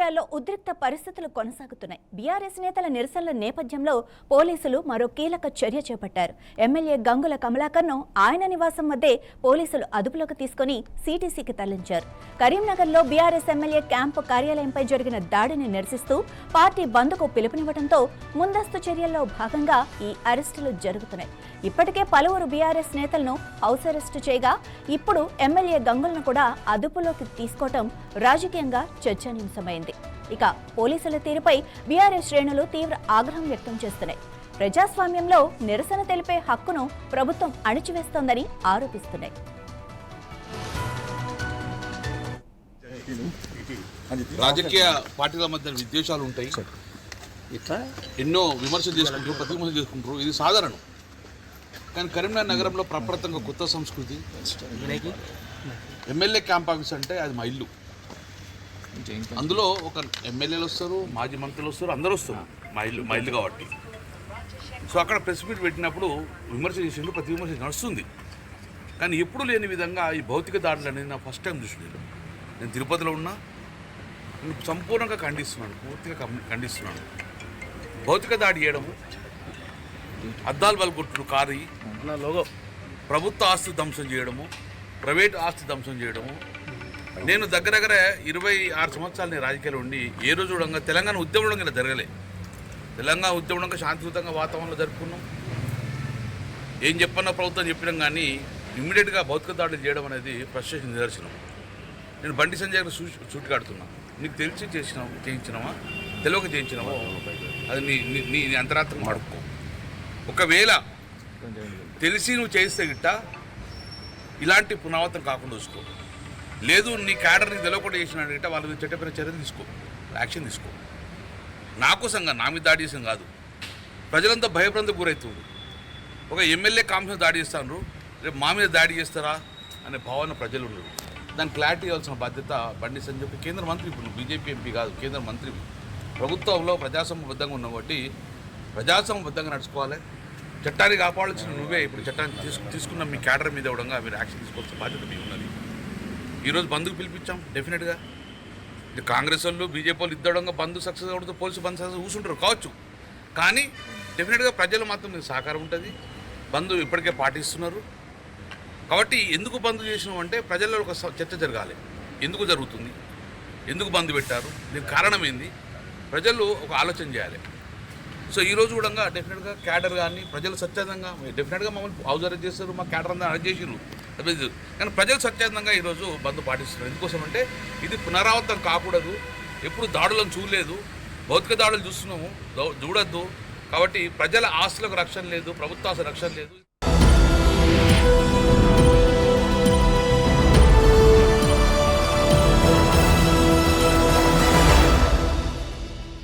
రాజకీయాల్లో ఉద్రిక్త పరిస్థితులు కొనసాగుతున్నాయి. బీఆర్ఎస్ నేతల నిరసనల నేపథ్యంలో పోలీసులు మరో కీలక చర్య చేపట్టారు. ఎమ్మెల్యే గంగుల కమలాకర్ను ఆయన నివాసం వద్దే పోలీసులు అదుపులోకి తీసుకుని సిటీసీకి తరలించారు. కరీంనగర్లో బీఆర్ఎస్ ఎమ్మెల్యే క్యాంపు కార్యాలయంపై జరిగిన దాడిని నిరసిస్తూ పార్టీ బంద్కు పిలుపునివ్వడంతో ముందస్తు చర్యల్లో భాగంగా ఈ అరెస్టులు జరుగుతున్నాయి. ఇప్పటికే పలువురు బీఆర్ఎస్ నేతలను హౌస్ అరెస్టు చేయగా ఇప్పుడు ఎమ్మెల్యే గంగులను కూడా అదుపులోకి తీసుకోవటం రాజకీయంగా చర్చనీయాంశమైంది. ఇక పోలీసుల తీరుపై బీఆర్ఎస్ శ్రేణులు తీవ్ర ఆగ్రహం వ్యక్తం చేస్తున్నాయి. ప్రజాస్వామ్యంలో నిరసన తెలిపే హక్కును ప్రభుత్వం అణిచివేస్తోందని ఆరోపిస్తున్నాయి. రాజకీయ పార్టీల మధ్య విద్వేషాలు ఉంటాయి, ఎన్నో విమర్శలు చేసుకుంటారు, ప్రతి విమర్శలు చేసుకుంటారు, ఇది సాధారణం. కానీ కరీంనగర్ నగరంలో ప్రప్రథంగా కొత్త సంస్కృతి. ఎమ్మెల్యే క్యాంప్ ఆఫీస్ అంటే అది మా ఇల్లు. అందులో ఒక ఎమ్మెల్యేలు వస్తారు, మాజీ మంత్రులు వస్తారు, అందరూ వస్తారు. మా ఇల్లు కాబట్టి. సో అక్కడ ప్రెస్ మీట్ పెట్టినప్పుడు విమర్శ చేసిండ్రు, ప్రతి విమర్శ నడుస్తుంది. కానీ ఎప్పుడు లేని విధంగా ఈ భౌతిక దాడులు అనేది నా ఫస్ట్ టైం చూసినాను. నేను తిరుపతిలో ఉన్నా, నేను సంపూర్ణంగా ఖండిస్తున్నాను, పూర్తిగా ఖండిస్తున్నాను. భౌతిక దాడి చేయడము, అద్దాలు బలగొట్టుడు కారు, ప్రభుత్వ ఆస్తి ధ్వంసం చేయడము, ప్రైవేట్ ఆస్తి ధ్వంసం చేయడము. నేను దగ్గర 26 సంవత్సరాలు నేను రాజకీయాలు ఉండి ఏ రోజు కూడా తెలంగాణ ఉద్యమం ఇలా జరగలే. తెలంగాణ ఉద్యమం శాంతియుతంగా వాతావరణంలో జరుపుకున్నాం. ఏం చెప్పన్నా ప్రభుత్వం చెప్పినాం, కానీ ఇమ్మీడియట్గా భౌతిక దాడులు చేయడం అనేది ఫ్రస్ట్రేషన్ నిదర్శనం. నేను బండి సంజయ్ గారు సూటి కాడుతున్నా, నీకు తెలిసి చేయించినావా, తెలియక చేయించినావా, అది నీ అంతరాత్మకం అడుక్కో. ఒకవేళ తెలిసి నువ్వు చేస్తే గిట్ట ఇలాంటి పునరావృతం కాకుండా చూసుకో. లేదు నీ క్యాడర్ నీకు తెలియకుండా చేసిన గిట్ట వాళ్ళ మీద చట్టపరమైన చర్యలు తీసుకో, యాక్షన్ తీసుకో. నా కోసంగా, నా మీద దాడి చేసాం కాదు. ప్రజలంతా భయభ్రాంతికి గురవుతుంది. ఒక ఎమ్మెల్యే కాంప్లెక్స్ దాడి చేస్తాను, రేపు మా మీద దాడి చేస్తారా అనే భావన ప్రజలు ఉండరు. దానికి క్లారిటీ ఇవ్వాల్సిన బాధ్యత బండి సంజయ్, కేంద్ర మంత్రి. ఇప్పుడు బీజేపీ ఎంపీ కాదు, కేంద్ర మంత్రి. ప్రభుత్వంలో ప్రజాస్వామ్యబద్ధంగా ఉన్నావు కాబట్టి ప్రజాస్వామ్యబద్ధంగా నడుచుకోవాలి. చట్టాన్ని కాపాడాల్సిన నువ్వే. ఇప్పుడు చట్టాన్ని తీసుకున్న మీ క్యాడర్ మీద కూడా మీరు యాక్షన్ తీసుకోవాల్సిన బాధ్యత మీకు ఉన్నది. ఈరోజు బంద్కు పిలిపించాం. డెఫినెట్గా ఇది కాంగ్రెస్ వాళ్ళు, బీజేపీ వాళ్ళు ఇద్దడంగా బంద్ సక్సెస్ అవ్వడంతో పోలీసు బంద్ సక్సెస్ కూర్చుంటారు కావచ్చు. కానీ డెఫినెట్గా ప్రజలు మాత్రం మీకు సహకారం ఉంటుంది. బంద్ ఇప్పటికే పాటిస్తున్నారు. కాబట్టి ఎందుకు బంద్ చేసినాం అంటే ప్రజల్లో ఒక చర్చ జరగాలి. ఎందుకు జరుగుతుంది, ఎందుకు బంద్ పెట్టారు, దీనికి కారణం ఏంది, ప్రజలు ఒక ఆలోచన చేయాలి. సో ఈరోజు కూడా డెఫినెట్గా క్యాడర్ కానీ ప్రజలు స్వచ్ఛందంగా డెఫినెట్గా మమ్మల్ని హౌస్ అరెస్ట్ చేస్తారు, మా క్యాడర్ అంతా అరెస్ట్ చేసిరు. కానీ ప్రజలు స్వచ్ఛందంగా ఈరోజు బంద్ పాటిస్తున్నారు. ఎందుకోసం అంటే ఇది పునరావృతం కాకూడదు. ఎప్పుడు దాడులను చూడలేదు, భౌతిక దాడులు చూస్తున్నాము, చూడొద్దు. కాబట్టి ప్రజల ఆస్తులకు రక్షణ లేదు, ప్రభుత్వ ఆస్తులకు రక్షణ లేదు.